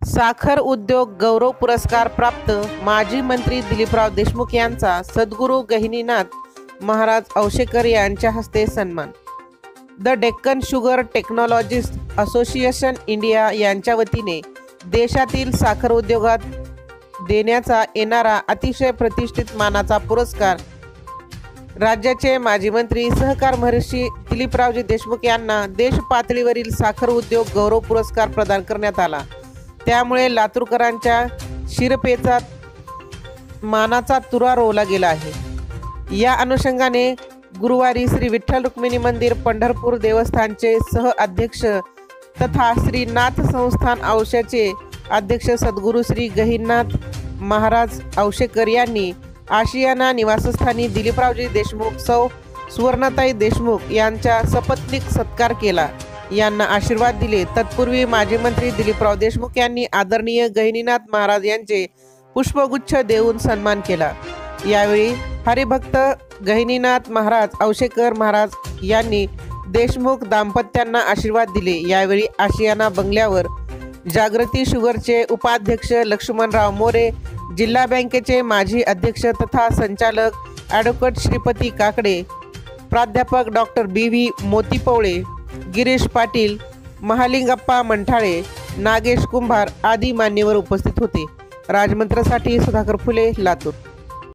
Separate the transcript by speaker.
Speaker 1: साखर उद्योग गौरव पुरस्कार प्राप्त माजी मंत्री दिलीपराव देशमुख यांचा सद्गुरू गहिनीनाथ महाराज औशेकर यांच्या हस्ते सन्मान। The Deccan sugar technologist association India यांच्या वतीने देशातील साखर उद्योगात देण्याचा येणारा अतिशय प्रतिष्ठित मानाचा पुरस्कार राज्याचे माजी मंत्री सहकार महर्षी दिलीपरावजी देशमुख यांना देश पातळीवरील साखर उद्योग गौरव पुरस्कार प्रदान करण्यात आला। त्यामुळे लातूरकरांच्या शिरपेचात मानाचा तुरा रोवला गेला आहे। या अनुषंगाने गुरुवारी श्री विठ्ठल रुक्मिणी मंदिर पंढरपूर देवस्थानचे सह अध्यक्ष तथा श्री नाथ संस्थान औशाचे अध्यक्ष सद्गुरू श्री गहिनीनाथ महाराज औशेकर यांनी आशियाना निवासस्थानी दिलीपरावजी देशमुख सौ सुवर्णताई देशमुख यांचा सपत्नीक सत्कार केला, यांना आशीर्वाद दिले। तत्पूर्वी माजी मंत्री दिलीपराव देशमुख यांनी आदरणीय गहिनीनाथ महाराज यांचे पुष्पगुच्छ देऊन सन्मान केला। यावेळी हरिभक्त गहिनीनाथ महाराज औशेकर महाराज यांनी देशमुख दाम्पत्यांना आशीर्वाद दिले। यावेळी आशियाना बंगल्यावर जागृती शुगरचे उपाध्यक्ष लक्ष्मणराव मोरे, जिल्हा बँकेचे माजी अध्यक्ष तथा संचालक ॲडव्होकेट श्रीपती काकडे, प्राध्यापक डॉक्टर BV मोतीपवळे, गिरीश पाटील, महालिंगप्पा मंठाळे, नागेश कुंभार आदी मान्यवर उपस्थित होते। राजमंत्रसाठी सुधाकर फुले, लातूर।